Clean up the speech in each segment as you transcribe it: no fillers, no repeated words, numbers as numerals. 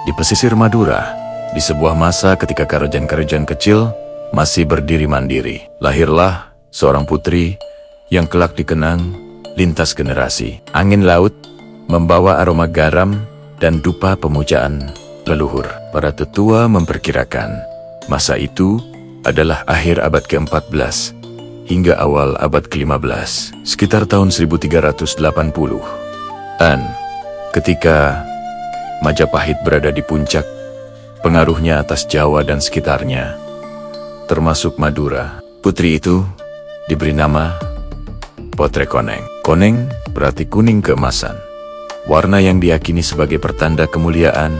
Di pesisir Madura, di sebuah masa ketika kerajaan-kerajaan kecil masih berdiri mandiri, lahirlah seorang putri yang kelak dikenang lintas generasi. Angin laut membawa aroma garam dan dupa pemujaan leluhur. Para tetua memperkirakan masa itu adalah akhir abad ke-14 hingga awal abad ke-15, sekitar tahun 1380-an, ketika Majapahit berada di puncak pengaruhnya atas Jawa dan sekitarnya, termasuk Madura. Putri itu diberi nama Potrekoneng. Koneng berarti kuning keemasan, warna yang diyakini sebagai pertanda kemuliaan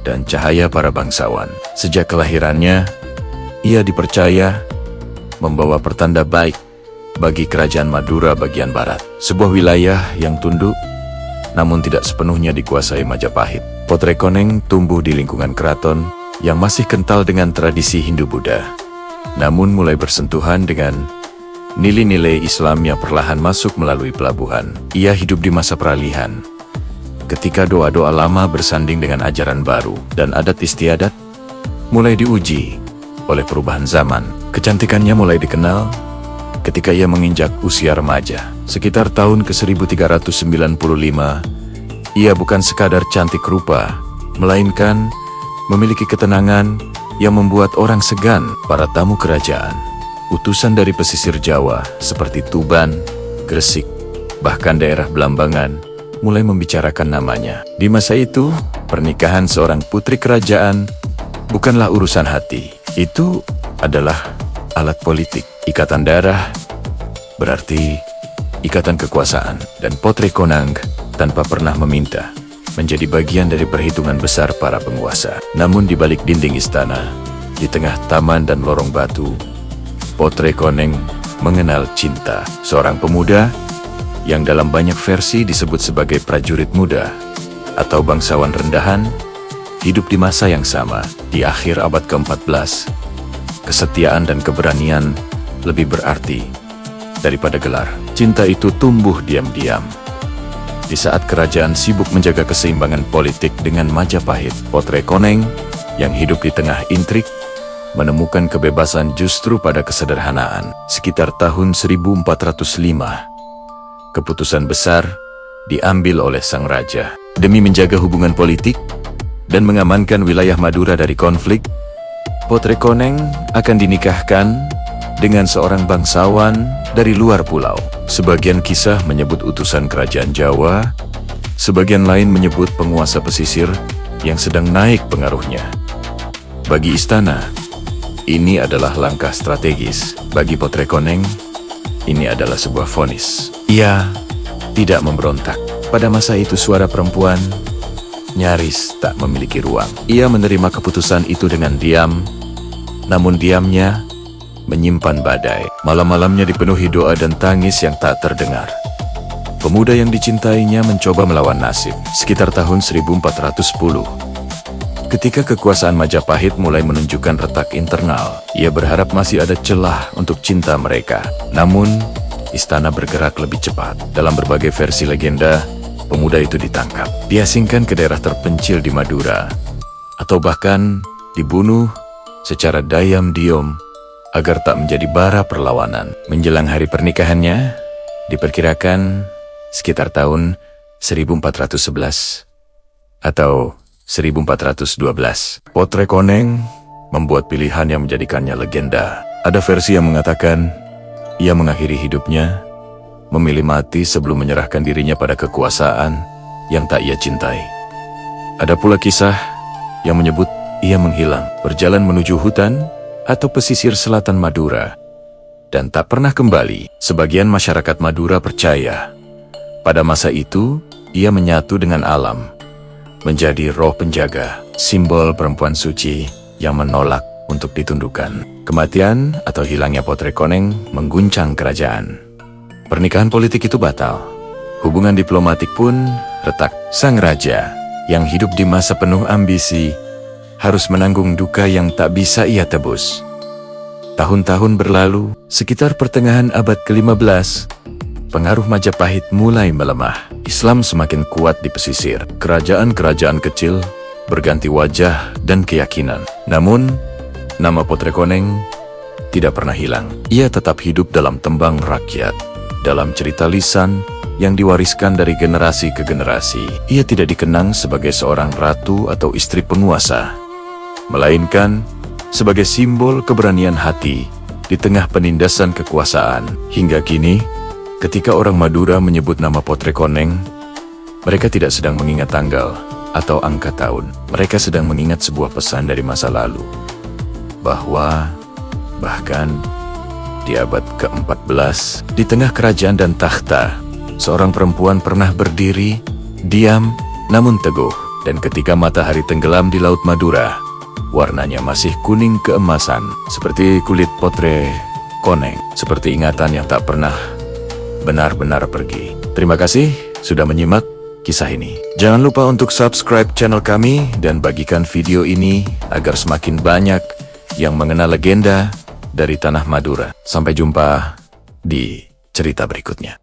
dan cahaya para bangsawan. Sejak kelahirannya, ia dipercaya membawa pertanda baik bagi kerajaan Madura bagian barat, sebuah wilayah yang tunduk namun tidak sepenuhnya dikuasai Majapahit. Potrekoneng tumbuh di lingkungan keraton yang masih kental dengan tradisi Hindu-Buddha, namun mulai bersentuhan dengan nilai-nilai Islam yang perlahan masuk melalui pelabuhan. Ia hidup di masa peralihan, ketika doa-doa lama bersanding dengan ajaran baru, dan adat istiadat mulai diuji oleh perubahan zaman. Kecantikannya mulai dikenal ketika ia menginjak usia remaja. Sekitar tahun ke-1395, ia bukan sekadar cantik rupa, melainkan memiliki ketenangan yang membuat orang segan. Para tamu kerajaan, utusan dari pesisir Jawa seperti Tuban, Gresik, bahkan daerah Belambangan, mulai membicarakan namanya. Di masa itu, pernikahan seorang putri kerajaan bukanlah urusan hati. Itu adalah alat politik. Ikatan darah berarti ikatan kekuasaan, dan Potrekoneng tanpa pernah meminta menjadi bagian dari perhitungan besar para penguasa. Namun di balik dinding istana, di tengah taman dan lorong batu, Potrekoneng mengenal cinta. Seorang pemuda yang dalam banyak versi disebut sebagai prajurit muda atau bangsawan rendahan, hidup di masa yang sama. Di akhir abad ke-14, kesetiaan dan keberanian lebih berarti daripada gelar. Cinta itu tumbuh diam-diam. Di saat kerajaan sibuk menjaga keseimbangan politik dengan Majapahit, Potrekoneng yang hidup di tengah intrik menemukan kebebasan justru pada kesederhanaan. Sekitar tahun 1405, keputusan besar diambil oleh sang raja. Demi menjaga hubungan politik dan mengamankan wilayah Madura dari konflik, Potrekoneng akan dinikahkan dengan seorang bangsawan dari luar pulau. Sebagian kisah menyebut utusan kerajaan Jawa, sebagian lain menyebut penguasa pesisir yang sedang naik pengaruhnya. Bagi istana, ini adalah langkah strategis. Bagi Potrekoneng, ini adalah sebuah vonis. Ia tidak memberontak. Pada masa itu suara perempuan nyaris tak memiliki ruang. Ia menerima keputusan itu dengan diam, namun diamnya menyimpan badai. Malam-malamnya dipenuhi doa dan tangis yang tak terdengar. Pemuda yang dicintainya mencoba melawan nasib. Sekitar tahun 1410, ketika kekuasaan Majapahit mulai menunjukkan retak internal, ia berharap masih ada celah untuk cinta mereka. Namun, istana bergerak lebih cepat. Dalam berbagai versi legenda, pemuda itu ditangkap, diasingkan ke daerah terpencil di Madura, atau bahkan dibunuh secara diam-diam agar tak menjadi bara perlawanan. Menjelang hari pernikahannya, diperkirakan sekitar tahun 1411 atau 1412, Potrekoneng membuat pilihan yang menjadikannya legenda. Ada versi yang mengatakan ia mengakhiri hidupnya, memilih mati sebelum menyerahkan dirinya pada kekuasaan yang tak ia cintai. Ada pula kisah yang menyebut ia menghilang, berjalan menuju hutan atau pesisir selatan Madura, dan tak pernah kembali. Sebagian masyarakat Madura percaya pada masa itu ia menyatu dengan alam, menjadi roh penjaga, simbol perempuan suci yang menolak untuk ditundukkan. Kematian atau hilangnya Potrekoneng mengguncang kerajaan. Pernikahan politik itu batal. Hubungan diplomatik pun retak. Sang raja yang hidup di masa penuh ambisi harus menanggung duka yang tak bisa ia tebus. Tahun-tahun berlalu, sekitar pertengahan abad ke-15, pengaruh Majapahit mulai melemah. Islam semakin kuat di pesisir. Kerajaan-kerajaan kecil berganti wajah dan keyakinan. Namun, nama Potrekoneng tidak pernah hilang. Ia tetap hidup dalam tembang rakyat, dalam cerita lisan yang diwariskan dari generasi ke generasi. Ia tidak dikenang sebagai seorang ratu atau istri penguasa, melainkan sebagai simbol keberanian hati di tengah penindasan kekuasaan. Hingga kini, ketika orang Madura menyebut nama Potrekoneng, mereka tidak sedang mengingat tanggal atau angka tahun. Mereka sedang mengingat sebuah pesan dari masa lalu, bahwa bahkan di abad ke-14, di tengah kerajaan dan takhta, seorang perempuan pernah berdiri, diam, namun teguh. Dan ketika matahari tenggelam di Laut Madura, warnanya masih kuning keemasan, seperti kulit Potrekoneng, seperti ingatan yang tak pernah benar-benar pergi. Terima kasih sudah menyimak kisah ini. Jangan lupa untuk subscribe channel kami dan bagikan video ini agar semakin banyak yang mengenal legenda dari Tanah Madura. Sampai jumpa di cerita berikutnya.